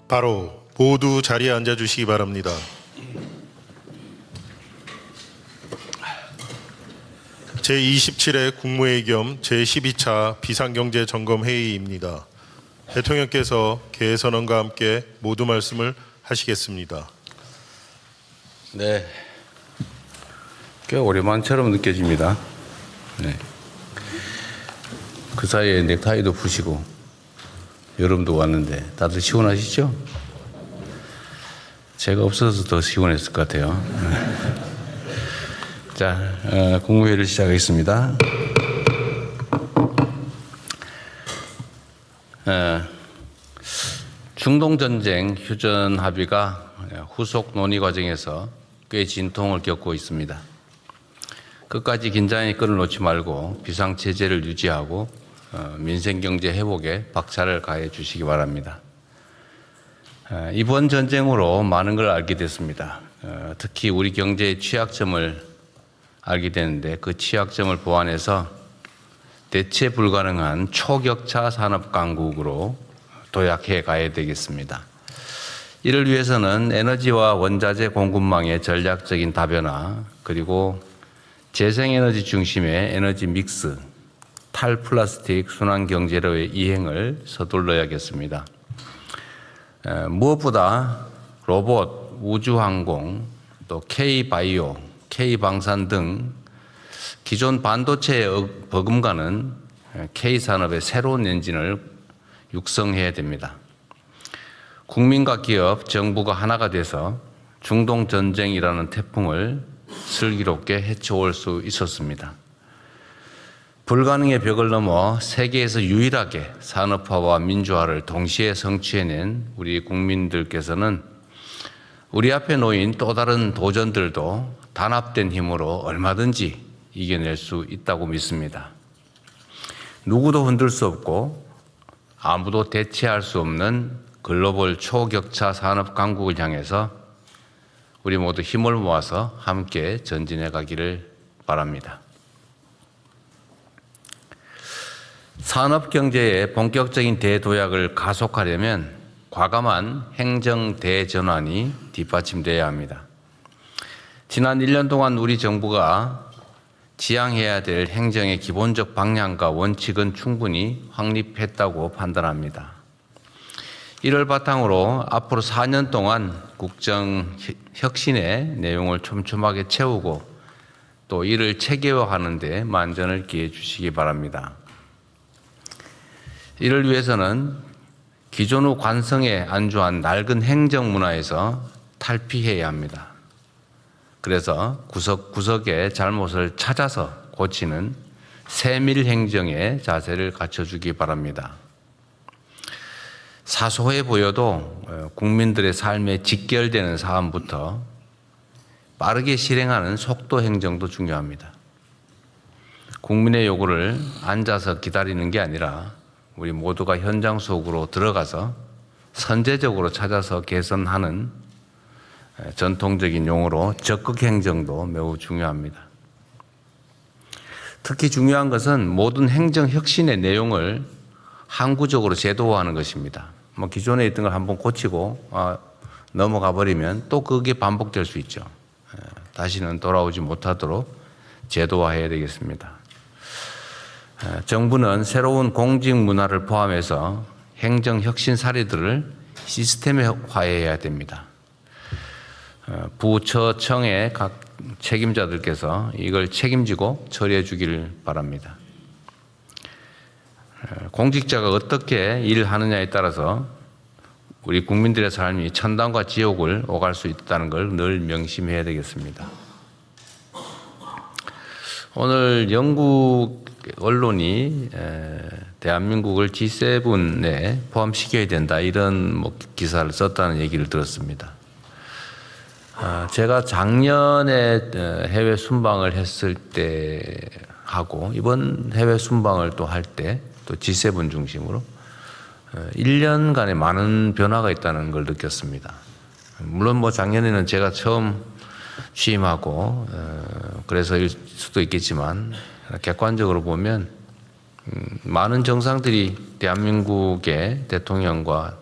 바로 모두 자리에 앉아 주시기 바랍니다. 제27회 국무회의 겸 제12차 비상경제점검회의입니다. 대통령께서 개선언과 함께 모두 말씀을 하시겠습니다. 네, 꽤 오랜만처럼 느껴집니다. 네. 그 사이에 넥타이도 푸시고 여름도 왔는데 다들 시원하시죠? 제가 없어서 더 시원했을 것 같아요. 자, 국무회의를 시작하겠습니다. 중동전쟁 휴전 합의가 후속 논의 과정에서 꽤 진통을 겪고 있습니다. 끝까지 긴장의 끈을 놓지 말고 비상체제를 유지하고 민생경제 회복에 박차를 가해 주시기 바랍니다. 이번 전쟁으로 많은 걸 알게 됐습니다. 특히 우리 경제의 취약점을 알게 되는데 그 취약점을 보완해서 대체 불가능한 초격차 산업 강국으로 도약해 가야 되겠습니다. 이를 위해서는 에너지와 원자재 공급망의 전략적인 다변화, 그리고 재생에너지 중심의 에너지 믹스, 탈플라스틱 순환경제로의 이행을 서둘러야겠습니다. 무엇보다 로봇, 우주항공, 또 K바이오, K방산 등 기존 반도체에 버금가는 K산업의 새로운 엔진을 육성해야 됩니다. 국민과 기업, 정부가 하나가 돼서 중동 전쟁이라는 태풍을 슬기롭게 헤쳐올 수 있었습니다. 불가능의 벽을 넘어 세계에서 유일하게 산업화와 민주화를 동시에 성취해낸 우리 국민들께서는 우리 앞에 놓인 또 다른 도전들도 단합된 힘으로 얼마든지 이겨낼 수 있다고 믿습니다. 누구도 흔들 수 없고 아무도 대체할 수 없는 글로벌 초격차 산업 강국을 향해서 우리 모두 힘을 모아서 함께 전진해 가기를 바랍니다. 산업 경제의 본격적인 대도약을 가속하려면 과감한 행정 대전환이 뒷받침되어야 합니다. 지난 1년 동안 우리 정부가 지향해야 될 행정의 기본적 방향과 원칙은 충분히 확립했다고 판단합니다. 이를 바탕으로 앞으로 4년 동안 국정 혁신의 내용을 촘촘하게 채우고 또 이를 체계화하는 데 만전을 기해 주시기 바랍니다. 이를 위해서는 기존 후 관성에 안주한 낡은 행정 문화에서 탈피해야 합니다. 그래서 구석구석의 잘못을 찾아서 고치는 세밀 행정의 자세를 갖춰주기 바랍니다. 사소해 보여도 국민들의 삶에 직결되는 사안부터 빠르게 실행하는 속도 행정도 중요합니다. 국민의 요구를 앉아서 기다리는 게 아니라 우리 모두가 현장 속으로 들어가서 선제적으로 찾아서 개선하는 전통적인 용어로 적극 행정도 매우 중요합니다. 특히 중요한 것은 모든 행정 혁신의 내용을 항구적으로 제도화하는 것입니다. 기존에 있던 걸 한번 고치고 넘어가 버리면 또 그게 반복될 수 있죠. 다시는 돌아오지 못하도록 제도화해야 되겠습니다. 정부는 새로운 공직 문화를 포함해서 행정 혁신 사례들을 시스템화해야 됩니다. 부처청의 각 책임자들께서 이걸 책임지고 처리해 주기를 바랍니다. 공직자가 어떻게 일하느냐에 따라서 우리 국민들의 삶이 천당과 지옥을 오갈 수 있다는 걸 늘 명심해야 되겠습니다. 오늘 영국 언론이 대한민국을 G7에 포함시켜야 된다 이런 기사를 썼다는 얘기를 들었습니다. 제가 작년에 해외 순방을 했을 때 하고 이번 해외 순방을 또 할 때 또 G7 중심으로 1년간에 많은 변화가 있다는 걸 느꼈습니다. 물론 작년에는 제가 처음 취임하고 그래서일 수도 있겠지만 객관적으로 보면 많은 정상들이 대한민국의 대통령과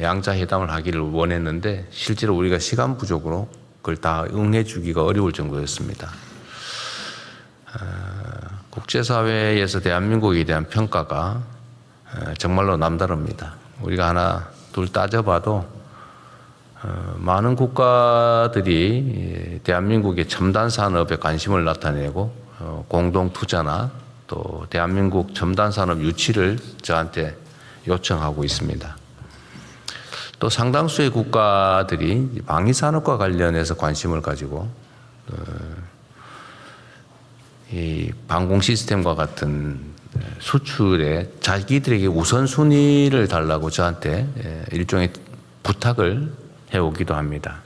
양자 회담을 하기를 원했는데 실제로 우리가 시간 부족으로 그걸 다 응해주기가 어려울 정도였습니다. 국제사회에서 대한민국에 대한 평가가 정말로 남다릅니다. 우리가 하나 둘 따져봐도 많은 국가들이 대한민국의 첨단 산업에 관심을 나타내고 공동 투자나 또 대한민국 첨단 산업 유치를 저한테 요청하고 있습니다. 또 상당수의 국가들이 방위 산업과 관련해서 관심을 가지고 이 방공 시스템과 같은 수출에 자기들에게 우선순위를 달라고 저한테 일종의 부탁을 해오기도 합니다.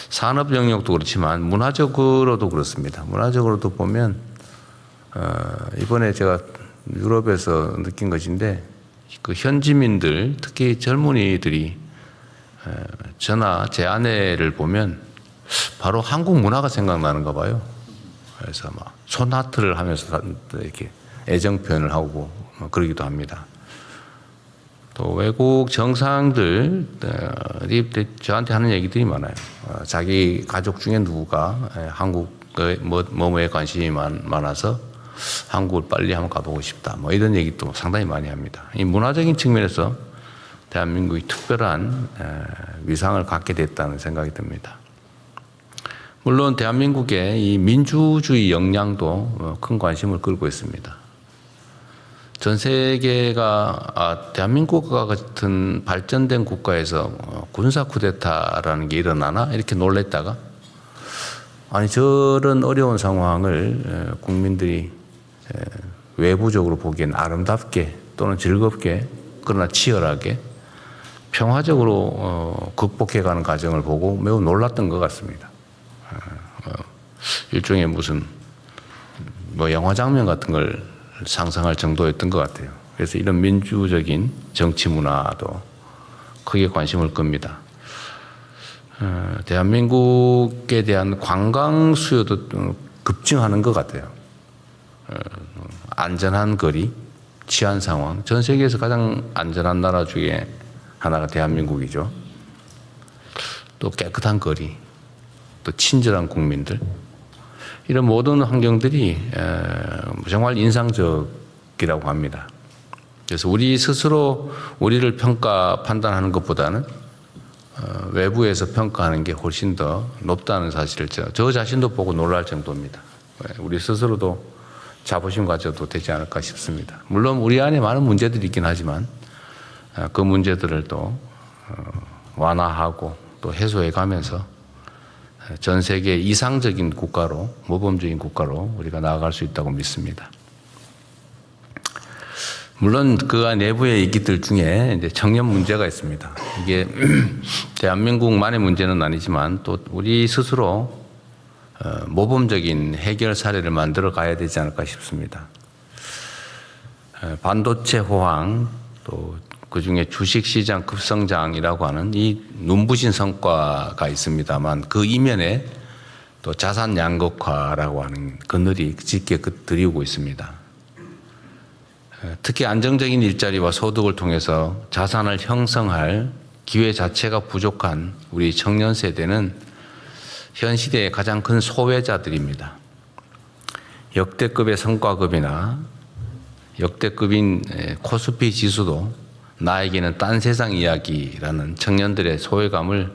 산업 영역도 그렇지만 문화적으로도 그렇습니다. 문화적으로도 보면 이번에 제가 유럽에서 느낀 것인데 그 현지민들 특히 젊은이들이 저나 제 아내를 보면 바로 한국 문화가 생각나는가 봐요. 그래서 막 손하트를 하면서 이렇게 애정 표현을 하고 그러기도 합니다. 또 외국 정상들이 저한테 하는 얘기들이 많아요. 자기 가족 중에 누구가 한국의 뭐뭐에 관심이 많아서 한국을 빨리 한번 가보고 싶다. 뭐 이런 얘기도 상당히 많이 합니다. 이 문화적인 측면에서 대한민국이 특별한 위상을 갖게 됐다는 생각이 듭니다. 물론 대한민국의 이 민주주의 역량도 큰 관심을 끌고 있습니다. 전 세계가 대한민국과 같은 발전된 국가에서 군사 쿠데타라는 게 일어나나 이렇게 놀랬다가 아니 저런 어려운 상황을 국민들이 외부적으로 보기엔 아름답게 또는 즐겁게 그러나 치열하게 평화적으로 극복해가는 과정을 보고 매우 놀랐던 것 같습니다. 일종의 무슨 뭐 영화 장면 같은 걸 상상할 정도였던 것 같아요. 그래서 이런 민주적인 정치 문화도 크게 관심을 끕니다. 대한민국에 대한 관광 수요도 급증하는 것 같아요. 안전한 거리, 치안 상황, 전 세계에서 가장 안전한 나라 중에 하나가 대한민국이죠. 또 깨끗한 거리, 또 친절한 국민들, 이런 모든 환경들이 정말 인상적이라고 합니다. 그래서 우리 스스로 우리를 판단하는 것보다는 외부에서 평가하는 게 훨씬 더 높다는 사실을 저 자신도 보고 놀랄 정도입니다. 우리 스스로도 자부심 가져도 되지 않을까 싶습니다. 물론 우리 안에 많은 문제들이 있긴 하지만 그 문제들을 또 완화하고 또 해소해 가면서 전 세계 이상적인 국가로, 모범적인 국가로 우리가 나아갈 수 있다고 믿습니다. 물론 그 내부의 얘기들 중에 이제 청년 문제가 있습니다. 이게 대한민국만의 문제는 아니지만 또 우리 스스로 모범적인 해결 사례를 만들어 가야 되지 않을까 싶습니다. 반도체 호황, 또 그 중에 주식시장 급성장이라고 하는 이 눈부신 성과가 있습니다만 그 이면에 또 자산 양극화라고 하는 그늘이 짙게 드리우고 있습니다. 특히 안정적인 일자리와 소득을 통해서 자산을 형성할 기회 자체가 부족한 우리 청년 세대는 현 시대의 가장 큰 소외자들입니다. 역대급의 성과급이나 역대급인 코스피 지수도 나에게는 딴 세상 이야기라는 청년들의 소외감을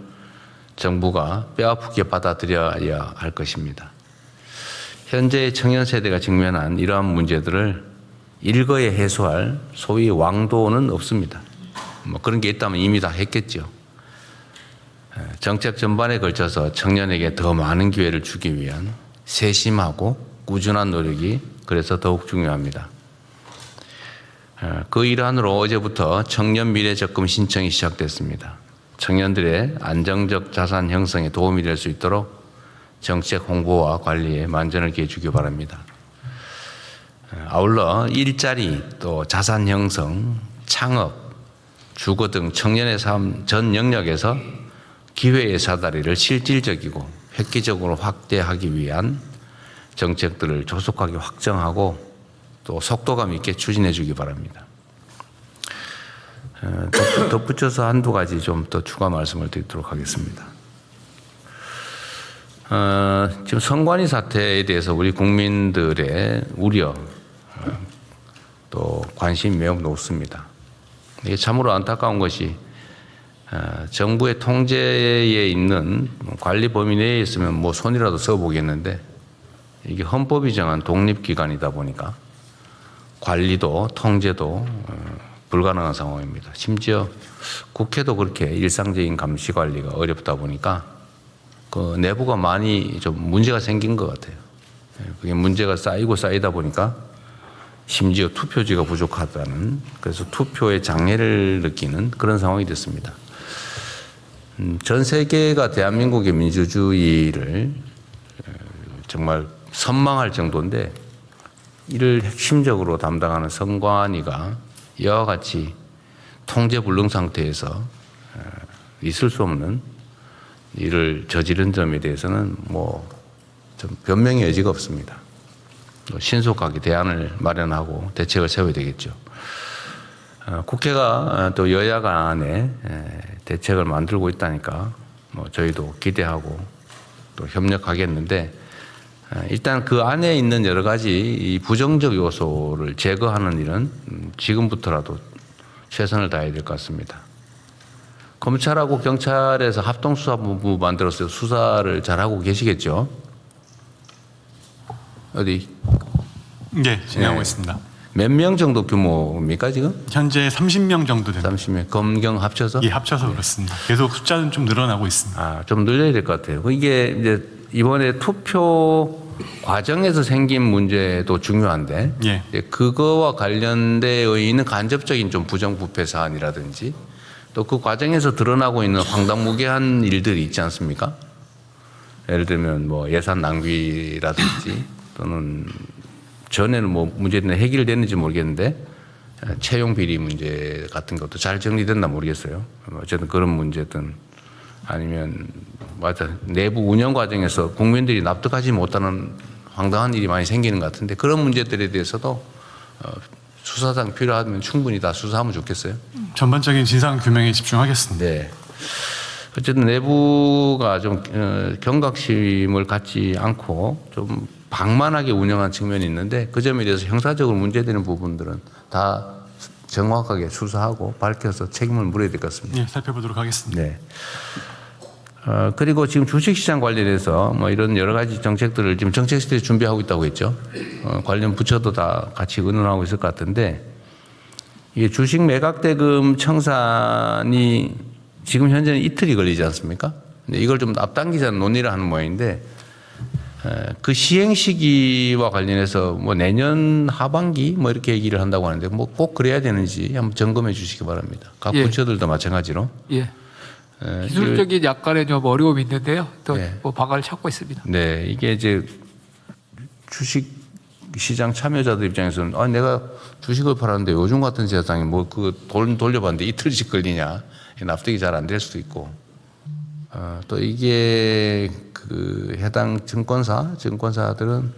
정부가 뼈아프게 받아들여야 할 것입니다. 현재의 청년 세대가 직면한 이러한 문제들을 일거에 해소할 소위 왕도는 없습니다. 뭐 그런 게 있다면 이미 다 했겠죠. 정책 전반에 걸쳐서 청년에게 더 많은 기회를 주기 위한 세심하고 꾸준한 노력이 그래서 더욱 중요합니다. 그 일환으로 어제부터 청년 미래 적금 신청이 시작됐습니다. 청년들의 안정적 자산 형성에 도움이 될 수 있도록 정책 홍보와 관리에 만전을 기해 주기 바랍니다. 아울러 일자리, 또 자산 형성, 창업, 주거 등 청년의 삶 전 영역에서 기회의 사다리를 실질적이고 획기적으로 확대하기 위한 정책들을 조속하게 확정하고 또 속도감 있게 추진해 주기 바랍니다. 덧붙여서 한두 가지 좀 더 추가 말씀을 드리도록 하겠습니다. 지금 선관위 사태에 대해서 우리 국민들의 우려 또 관심이 매우 높습니다. 이게 참으로 안타까운 것이 정부의 통제에 있는 관리 범위 내에 있으면 뭐 손이라도 써보겠는데 이게 헌법이 정한 독립기관이다 보니까 관리도 통제도 불가능한 상황입니다. 심지어 국회도 그렇게 일상적인 감시 관리가 어렵다 보니까 그 내부가 많이 좀 문제가 생긴 것 같아요. 그게 문제가 쌓이고 쌓이다 보니까 심지어 투표지가 부족하다는, 그래서 투표의 장애를 느끼는 그런 상황이 됐습니다. 전 세계가 대한민국의 민주주의를 정말 선망할 정도인데 이를 핵심적으로 담당하는 선관위가 이와 같이 통제 불능 상태에서 있을 수 없는 일을 저지른 점에 대해서는 뭐 좀 변명의 여지가 없습니다. 신속하게 대안을 마련하고 대책을 세워야 되겠죠. 국회가 또 여야 간에 대책을 만들고 있다니까 뭐 저희도 기대하고 또 협력하겠는데 일단 그 안에 있는 여러 가지 이 부정적 요소를 제거하는 일은 지금부터라도 최선을 다해야 될 것 같습니다. 검찰하고 경찰에서 합동수사본부 만들어서 수사를 잘하고 계시겠죠? 어디? 네, 진행하고 네. 있습니다. 몇 명 정도 규모입니까 지금? 현재 30명 정도 됩니다. 30명. 검경 합쳐서? 예, 합쳐서 그렇습니다. 계속 숫자는 좀 늘어나고 있습니다. 좀 늘려야 될 것 같아요. 이게 이제 이번에 투표 과정에서 생긴 문제도 중요한데 예. 그거와 관련되어 있는 간접적인 좀 부정부패 사안이라든지 또 그 과정에서 드러나고 있는 황당무계한 일들이 있지 않습니까? 예를 들면 뭐 예산 낭비라든지 또는 전에는 뭐 문제는 해결됐는지 모르겠는데 채용 비리 문제 같은 것도 잘 정리됐나 모르겠어요. 어쨌든 그런 문제든 아니면 맞아 내부 운영 과정에서 국민들이 납득하지 못하는 황당한 일이 많이 생기는 것 같은데 그런 문제들에 대해서도 수사상 필요하면 충분히 다 수사하면 좋겠어요. 전반적인 진상 규명에 집중하겠습니다. 네. 어쨌든 내부가 좀 경각심을 갖지 않고 좀 방만하게 운영한 측면이 있는데 그 점에 대해서 형사적으로 문제되는 부분들은 다 정확하게 수사하고 밝혀서 책임을 물어야 될 것 같습니다. 예, 살펴보도록 하겠습니다. 네. 그리고 지금 주식시장 관련해서 뭐 이런 여러 가지 정책들을 지금 정책실에 준비하고 있다고 했죠. 관련 부처도 다 같이 의논하고 있을 것 같은데 이게 주식 매각대금 청산이 지금 현재는 이틀이 걸리지 않습니까? 근데 이걸 좀 앞당기자는 논의를 하는 모양인데 그 시행 시기와 관련해서 뭐 내년 하반기 뭐 이렇게 얘기를 한다고 하는데 뭐 꼭 그래야 되는지 한번 점검해 주시기 바랍니다. 각 예. 부처들도 마찬가지로. 예. 기술적인 약간의 좀 어려움이 있는데요. 또 네. 뭐 방안을 찾고 있습니다. 네, 이게 이제 주식 시장 참여자들 입장에서는 내가 주식을 팔았는데 요즘 같은 세상에 뭐 그 돈 돌려봤는데 이틀씩 걸리냐 납득이 잘 안 될 수도 있고 또 이게 그 해당 증권사들은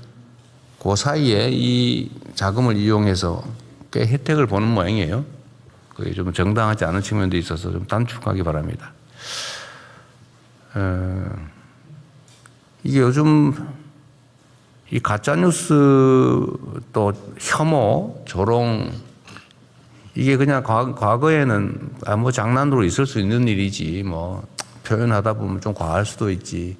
그 사이에 이 자금을 이용해서 꽤 혜택을 보는 모양이에요. 그게 좀 정당하지 않은 측면도 있어서 좀 단축하기 바랍니다. 이게 요즘 이 가짜뉴스 또 혐오, 조롱 이게 그냥 과거에는 뭐 장난으로 있을 수 있는 일이지 뭐 표현하다 보면 좀 과할 수도 있지